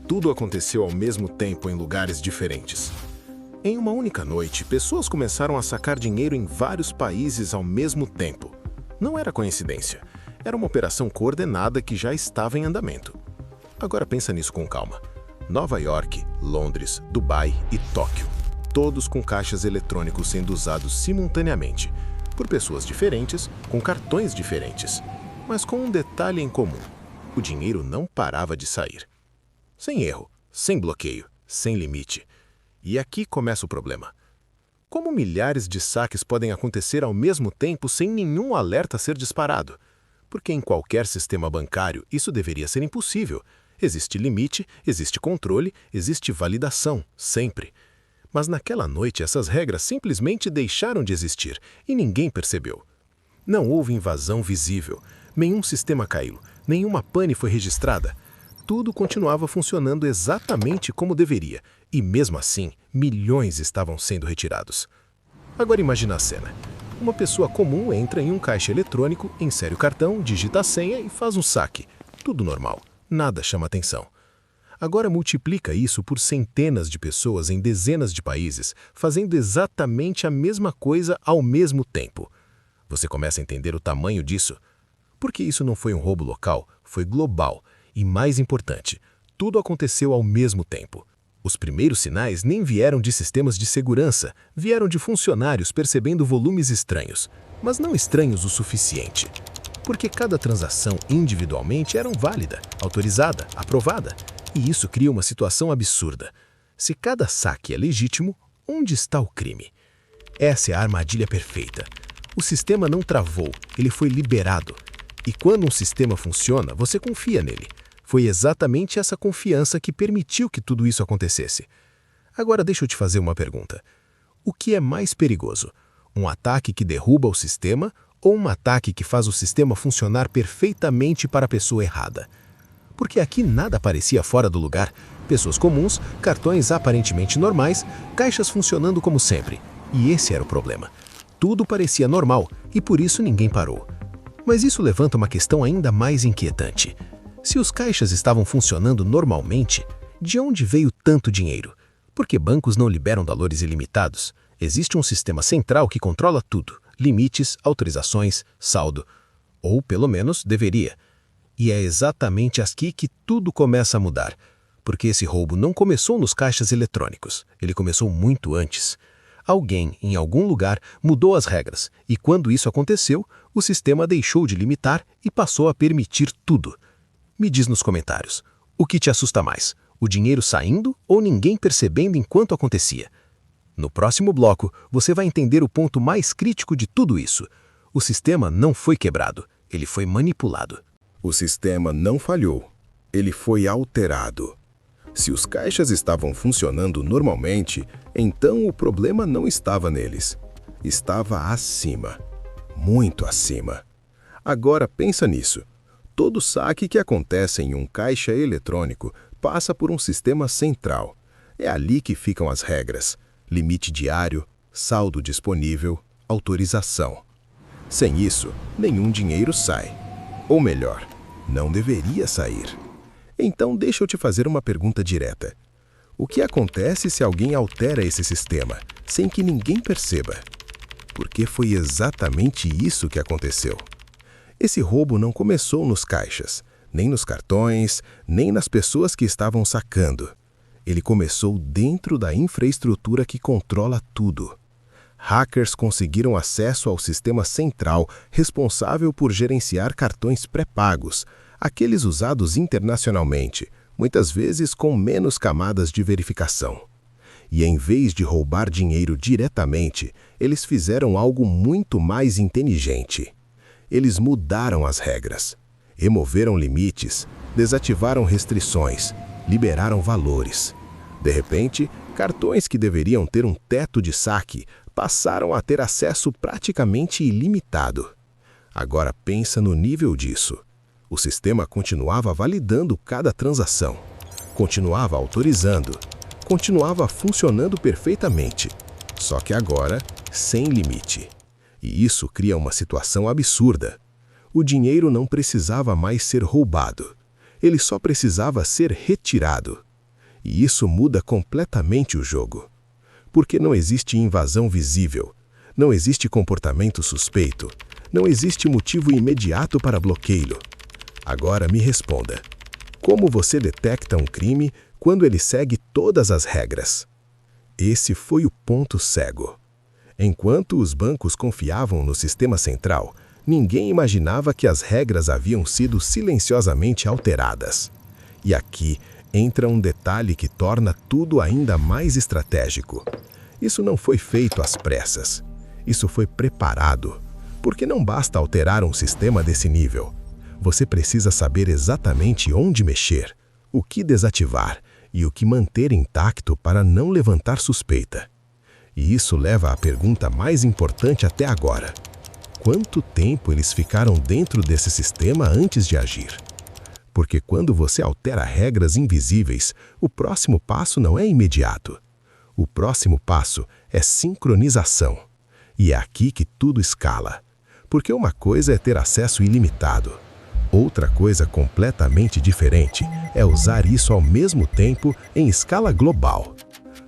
tudo aconteceu ao mesmo tempo em lugares diferentes. Em uma única noite, pessoas começaram a sacar dinheiro em vários países ao mesmo tempo. Não era coincidência, era uma operação coordenada que já estava em andamento. Agora pensa nisso com calma. Nova York, Londres, Dubai e Tóquio, todos com caixas eletrônicos sendo usados simultaneamente, por pessoas diferentes, com cartões diferentes, mas com um detalhe em comum: o dinheiro não parava de sair. Sem erro, sem bloqueio, sem limite. E aqui começa o problema. Como milhares de saques podem acontecer ao mesmo tempo sem nenhum alerta ser disparado? Porque em qualquer sistema bancário isso deveria ser impossível. Existe limite, existe controle, existe validação, sempre. Mas naquela noite essas regras simplesmente deixaram de existir e ninguém percebeu. Não houve invasão visível, nenhum sistema caiu, nenhuma pane foi registrada. Tudo continuava funcionando exatamente como deveria, e mesmo assim, milhões estavam sendo retirados. Agora imagina a cena. Uma pessoa comum entra em um caixa eletrônico, insere o cartão, digita a senha e faz um saque. Tudo normal, nada chama atenção. Agora multiplica isso por centenas de pessoas em dezenas de países, fazendo exatamente a mesma coisa ao mesmo tempo. Você começa a entender o tamanho disso? Porque isso não foi um roubo local, foi global. E mais importante, tudo aconteceu ao mesmo tempo. Os primeiros sinais nem vieram de sistemas de segurança, vieram de funcionários percebendo volumes estranhos, mas não estranhos o suficiente. Porque cada transação individualmente era válida, autorizada, aprovada. E isso cria uma situação absurda. Se cada saque é legítimo, onde está o crime? Essa é a armadilha perfeita. O sistema não travou, ele foi liberado. E quando um sistema funciona, você confia nele. Foi exatamente essa confiança que permitiu que tudo isso acontecesse. Agora deixa eu te fazer uma pergunta. O que é mais perigoso? Um ataque que derruba o sistema ou um ataque que faz o sistema funcionar perfeitamente para a pessoa errada? Porque aqui nada parecia fora do lugar. Pessoas comuns, cartões aparentemente normais, caixas funcionando como sempre. E esse era o problema. Tudo parecia normal e por isso ninguém parou. Mas isso levanta uma questão ainda mais inquietante. Se os caixas estavam funcionando normalmente, de onde veio tanto dinheiro? Porque bancos não liberam valores ilimitados. Existe um sistema central que controla tudo: limites, autorizações, saldo. Ou, pelo menos, deveria. E é exatamente aqui que tudo começa a mudar. Porque esse roubo não começou nos caixas eletrônicos. Ele começou muito antes. Alguém, em algum lugar, mudou as regras. E quando isso aconteceu, o sistema deixou de limitar e passou a permitir tudo. Me diz nos comentários, o que te assusta mais? O dinheiro saindo ou ninguém percebendo enquanto acontecia? No próximo bloco, você vai entender o ponto mais crítico de tudo isso. O sistema não foi quebrado, ele foi manipulado. O sistema não falhou, ele foi alterado. Se os caixas estavam funcionando normalmente, então o problema não estava neles. Estava acima, muito acima. Agora pensa nisso. Todo saque que acontece em um caixa eletrônico passa por um sistema central. É ali que ficam as regras: limite diário, saldo disponível, autorização. Sem isso, nenhum dinheiro sai. Ou melhor, não deveria sair. Então deixa eu te fazer uma pergunta direta. O que acontece se alguém altera esse sistema, sem que ninguém perceba? Porque foi exatamente isso que aconteceu. Esse roubo não começou nos caixas, nem nos cartões, nem nas pessoas que estavam sacando. Ele começou dentro da infraestrutura que controla tudo. Hackers conseguiram acesso ao sistema central responsável por gerenciar cartões pré-pagos, aqueles usados internacionalmente, muitas vezes com menos camadas de verificação. E em vez de roubar dinheiro diretamente, eles fizeram algo muito mais inteligente. Eles mudaram as regras, removeram limites, desativaram restrições, liberaram valores. De repente, cartões que deveriam ter um teto de saque passaram a ter acesso praticamente ilimitado. Agora pensa no nível disso. O sistema continuava validando cada transação, continuava autorizando, continuava funcionando perfeitamente, só que agora sem limite. E isso cria uma situação absurda. O dinheiro não precisava mais ser roubado. Ele só precisava ser retirado. E isso muda completamente o jogo. Porque não existe invasão visível, não existe comportamento suspeito, não existe motivo imediato para bloqueio. Agora me responda: como você detecta um crime quando ele segue todas as regras? Esse foi o ponto cego. Enquanto os bancos confiavam no sistema central, ninguém imaginava que as regras haviam sido silenciosamente alteradas. E aqui entra um detalhe que torna tudo ainda mais estratégico. Isso não foi feito às pressas. Isso foi preparado. Porque não basta alterar um sistema desse nível. Você precisa saber exatamente onde mexer, o que desativar e o que manter intacto para não levantar suspeita. E isso leva à pergunta mais importante até agora. Quanto tempo eles ficaram dentro desse sistema antes de agir? Porque quando você altera regras invisíveis, o próximo passo não é imediato. O próximo passo é sincronização. E é aqui que tudo escala. Porque uma coisa é ter acesso ilimitado. Outra coisa completamente diferente é usar isso ao mesmo tempo em escala global.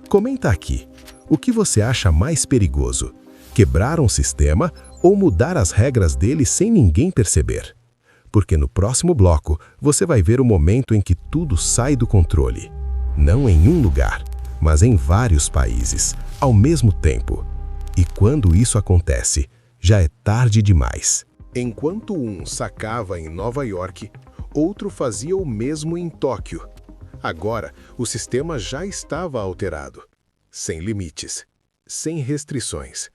Comenta aqui. O que você acha mais perigoso? Quebrar um sistema ou mudar as regras dele sem ninguém perceber? Porque no próximo bloco você vai ver o momento em que tudo sai do controle. Não em um lugar, mas em vários países, ao mesmo tempo. E quando isso acontece, já é tarde demais. Enquanto um sacava em Nova York, outro fazia o mesmo em Tóquio. Agora, o sistema já estava alterado. Sem limites, sem restrições,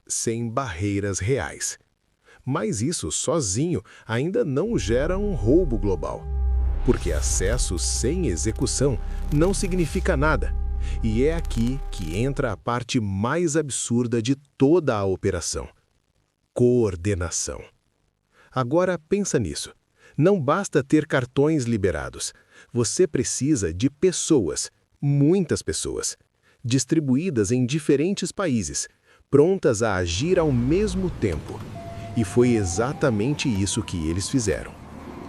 sem barreiras reais. Mas isso sozinho ainda não gera um roubo global. Porque acesso sem execução não significa nada. E é aqui que entra a parte mais absurda de toda a operação: coordenação. Agora pensa nisso. Não basta ter cartões liberados. Você precisa de pessoas, muitas pessoas, distribuídas em diferentes países, prontas a agir ao mesmo tempo. E foi exatamente isso que eles fizeram.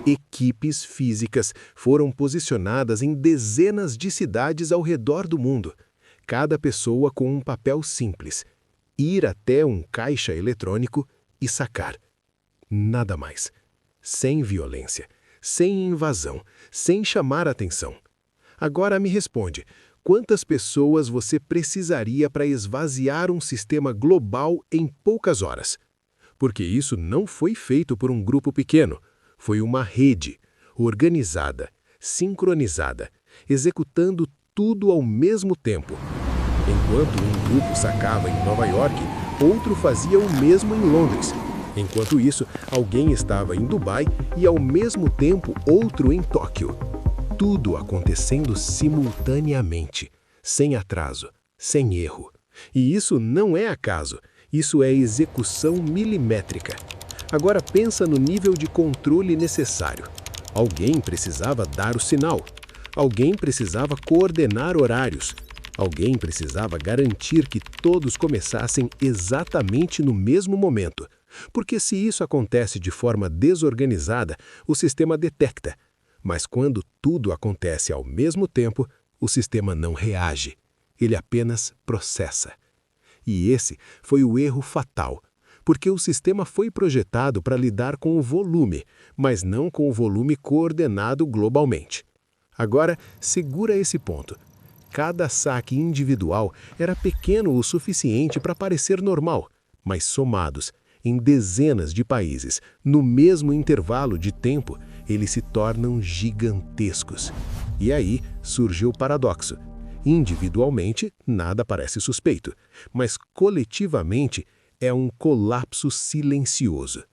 Equipes físicas foram posicionadas em dezenas de cidades ao redor do mundo, cada pessoa com um papel simples: ir até um caixa eletrônico e sacar. Nada mais. Sem violência, sem invasão, sem chamar atenção. Agora me responde: quantas pessoas você precisaria para esvaziar um sistema global em poucas horas? Porque isso não foi feito por um grupo pequeno. Foi uma rede, organizada, sincronizada, executando tudo ao mesmo tempo. Enquanto um grupo sacava em Nova York, outro fazia o mesmo em Londres. Enquanto isso, alguém estava em Dubai e ao mesmo tempo outro em Tóquio. Tudo acontecendo simultaneamente, sem atraso, sem erro. E isso não é acaso, isso é execução milimétrica. Agora pensa no nível de controle necessário. Alguém precisava dar o sinal. Alguém precisava coordenar horários. Alguém precisava garantir que todos começassem exatamente no mesmo momento. Porque se isso acontece de forma desorganizada, o sistema detecta. Mas quando tudo acontece ao mesmo tempo, o sistema não reage. Ele apenas processa. E esse foi o erro fatal. Porque o sistema foi projetado para lidar com o volume, mas não com o volume coordenado globalmente. Agora, segura esse ponto. Cada saque individual era pequeno o suficiente para parecer normal, mas somados em dezenas de países, no mesmo intervalo de tempo, eles se tornam gigantescos. E aí surge o paradoxo. Individualmente, nada parece suspeito, mas coletivamente é um colapso silencioso.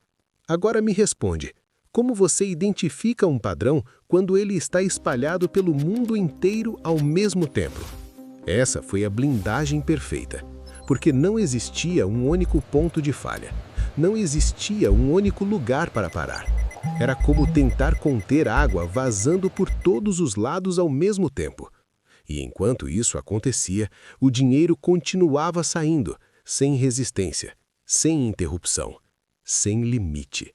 Agora me responde, como você identifica um padrão quando ele está espalhado pelo mundo inteiro ao mesmo tempo? Essa foi a blindagem perfeita, porque não existia um único ponto de falha. Não existia um único lugar para parar. Era como tentar conter água vazando por todos os lados ao mesmo tempo. E enquanto isso acontecia, o dinheiro continuava saindo, sem resistência, sem interrupção, sem limite.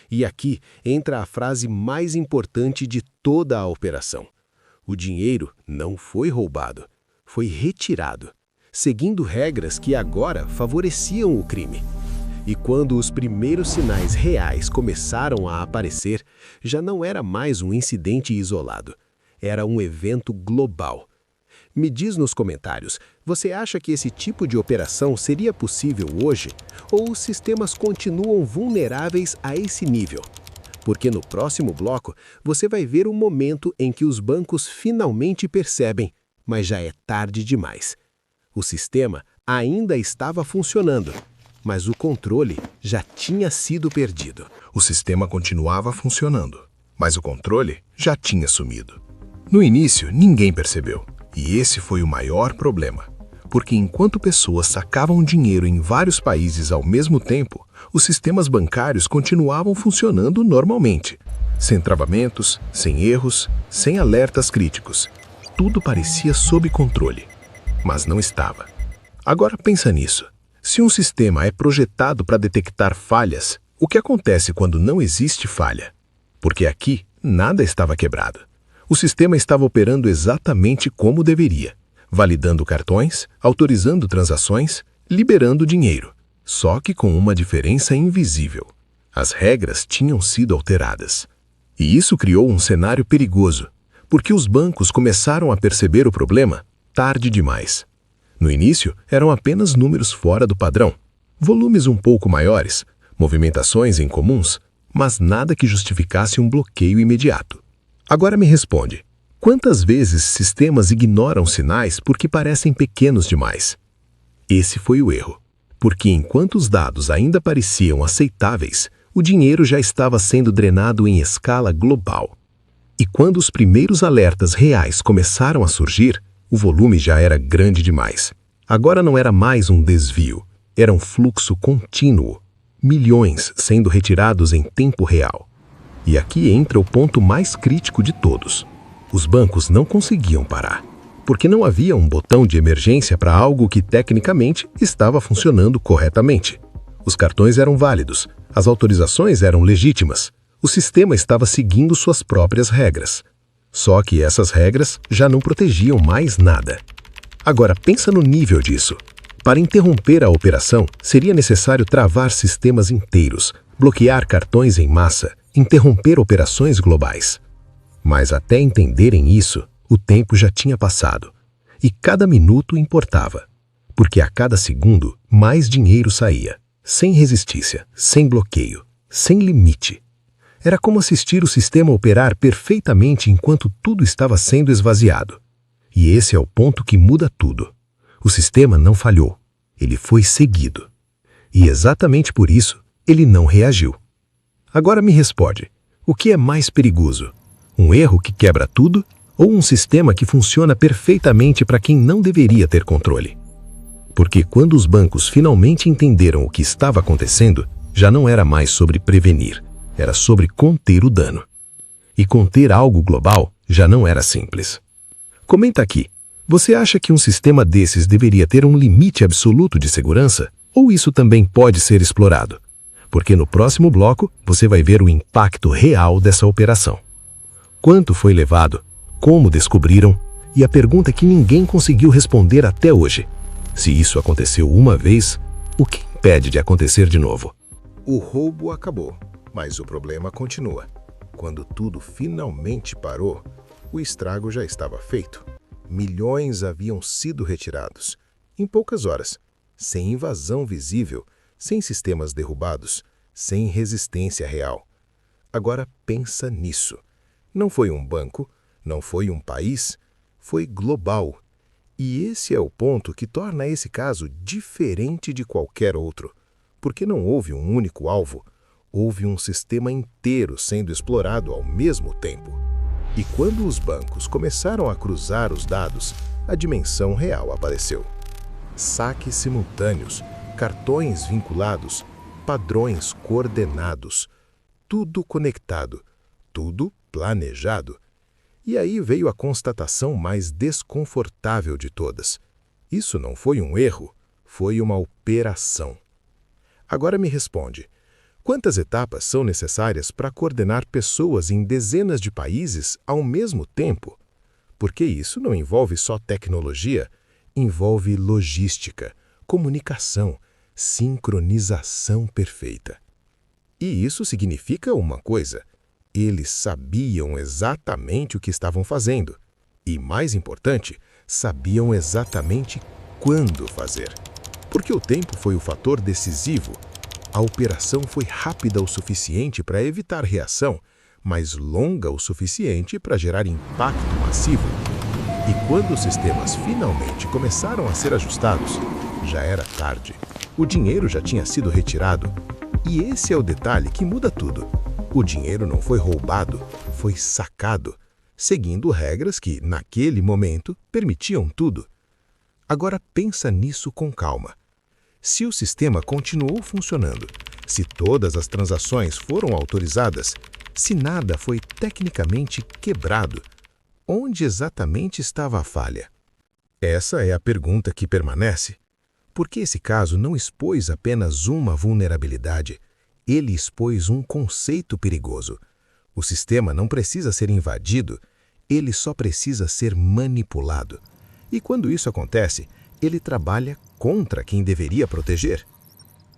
E aqui entra a frase mais importante de toda a operação. O dinheiro não foi roubado, foi retirado, seguindo regras que agora favoreciam o crime. E quando os primeiros sinais reais começaram a aparecer, já não era mais um incidente isolado. Era um evento global. Me diz nos comentários, você acha que esse tipo de operação seria possível hoje? Ou os sistemas continuam vulneráveis a esse nível? Porque no próximo bloco, você vai ver o momento em que os bancos finalmente percebem, mas já é tarde demais. O sistema ainda estava funcionando, mas o controle já tinha sido perdido. O sistema continuava funcionando, mas o controle já tinha sumido. No início, ninguém percebeu, e esse foi o maior problema, porque enquanto pessoas sacavam dinheiro em vários países ao mesmo tempo, os sistemas bancários continuavam funcionando normalmente, sem travamentos, sem erros, sem alertas críticos. Tudo parecia sob controle, mas não estava. Agora pensa nisso. Se um sistema é projetado para detectar falhas, o que acontece quando não existe falha? Porque aqui nada estava quebrado. O sistema estava operando exatamente como deveria, validando cartões, autorizando transações, liberando dinheiro. Só que com uma diferença invisível. As regras tinham sido alteradas. E isso criou um cenário perigoso, porque os bancos começaram a perceber o problema tarde demais. No início, eram apenas números fora do padrão, volumes um pouco maiores, movimentações incomuns, mas nada que justificasse um bloqueio imediato. Agora me responde, quantas vezes sistemas ignoram sinais porque parecem pequenos demais? Esse foi o erro, porque enquanto os dados ainda pareciam aceitáveis, o dinheiro já estava sendo drenado em escala global. E quando os primeiros alertas reais começaram a surgir, o volume já era grande demais. Agora não era mais um desvio, era um fluxo contínuo, milhões sendo retirados em tempo real. E aqui entra o ponto mais crítico de todos. Os bancos não conseguiam parar, porque não havia um botão de emergência para algo que tecnicamente estava funcionando corretamente. Os cartões eram válidos, as autorizações eram legítimas, o sistema estava seguindo suas próprias regras. Só que essas regras já não protegiam mais nada. Agora pensa no nível disso. Para interromper a operação, seria necessário travar sistemas inteiros, bloquear cartões em massa, interromper operações globais. Mas até entenderem isso, o tempo já tinha passado. E cada minuto importava, porque a cada segundo mais dinheiro saía, sem resistência, sem bloqueio, sem limite. Era como assistir o sistema operar perfeitamente enquanto tudo estava sendo esvaziado. E esse é o ponto que muda tudo. O sistema não falhou, ele foi seguido. E exatamente por isso, ele não reagiu. Agora me responde, o que é mais perigoso? Um erro que quebra tudo ou um sistema que funciona perfeitamente para quem não deveria ter controle? Porque quando os bancos finalmente entenderam o que estava acontecendo, já não era mais sobre prevenir. Era sobre conter o dano. E conter algo global já não era simples. Comenta aqui, você acha que um sistema desses deveria ter um limite absoluto de segurança? Ou isso também pode ser explorado? Porque no próximo bloco você vai ver o impacto real dessa operação. Quanto foi levado? Como descobriram? E a pergunta que ninguém conseguiu responder até hoje. Se isso aconteceu uma vez, o que impede de acontecer de novo? O roubo acabou. Mas o problema continua. Quando tudo finalmente parou, o estrago já estava feito. Milhões haviam sido retirados, em poucas horas, sem invasão visível, sem sistemas derrubados, sem resistência real. Agora pensa nisso. Não foi um banco, não foi um país, foi global. E esse é o ponto que torna esse caso diferente de qualquer outro, porque não houve um único alvo, houve um sistema inteiro sendo explorado ao mesmo tempo. E quando os bancos começaram a cruzar os dados, a dimensão real apareceu. Saques simultâneos, cartões vinculados, padrões coordenados, tudo conectado, tudo planejado. E aí veio a constatação mais desconfortável de todas. Isso não foi um erro, foi uma operação. Agora me responde. Quantas etapas são necessárias para coordenar pessoas em dezenas de países ao mesmo tempo? Porque isso não envolve só tecnologia, envolve logística, comunicação, sincronização perfeita. E isso significa uma coisa: eles sabiam exatamente o que estavam fazendo. E, mais importante, sabiam exatamente quando fazer. Porque o tempo foi o fator decisivo. A operação foi rápida o suficiente para evitar reação, mas longa o suficiente para gerar impacto massivo. E quando os sistemas finalmente começaram a ser ajustados, já era tarde. O dinheiro já tinha sido retirado. E esse é o detalhe que muda tudo. O dinheiro não foi roubado, foi sacado, seguindo regras que, naquele momento, permitiam tudo. Agora pensa nisso com calma. Se o sistema continuou funcionando, se todas as transações foram autorizadas, se nada foi tecnicamente quebrado, onde exatamente estava a falha? Essa é a pergunta que permanece. Porque esse caso não expôs apenas uma vulnerabilidade, ele expôs um conceito perigoso. O sistema não precisa ser invadido, ele só precisa ser manipulado. E quando isso acontece, ele trabalha contra quem deveria proteger.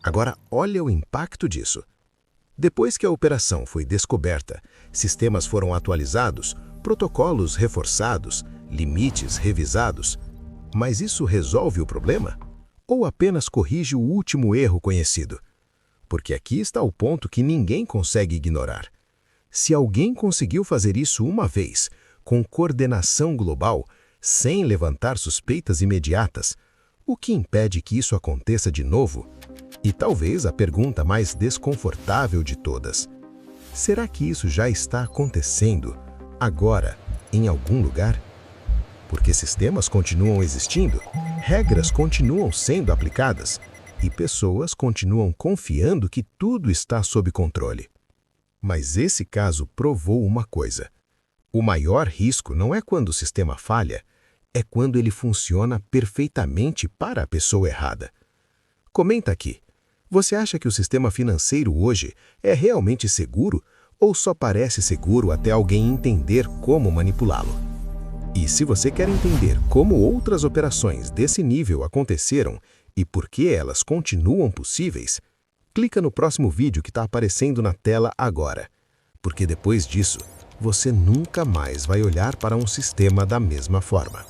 Agora, olha o impacto disso. Depois que a operação foi descoberta, sistemas foram atualizados, protocolos reforçados, limites revisados. Mas isso resolve o problema? Ou apenas corrige o último erro conhecido? Porque aqui está o ponto que ninguém consegue ignorar. Se alguém conseguiu fazer isso uma vez, com coordenação global, sem levantar suspeitas imediatas, o que impede que isso aconteça de novo? E talvez a pergunta mais desconfortável de todas: será que isso já está acontecendo, agora, em algum lugar? Porque sistemas continuam existindo, regras continuam sendo aplicadas e pessoas continuam confiando que tudo está sob controle. Mas esse caso provou uma coisa: o maior risco não é quando o sistema falha, é quando ele funciona perfeitamente para a pessoa errada. Comenta aqui. Você acha que o sistema financeiro hoje é realmente seguro ou só parece seguro até alguém entender como manipulá-lo? E se você quer entender como outras operações desse nível aconteceram e por que elas continuam possíveis, clica no próximo vídeo que está aparecendo na tela agora. Porque depois disso, você nunca mais vai olhar para um sistema da mesma forma.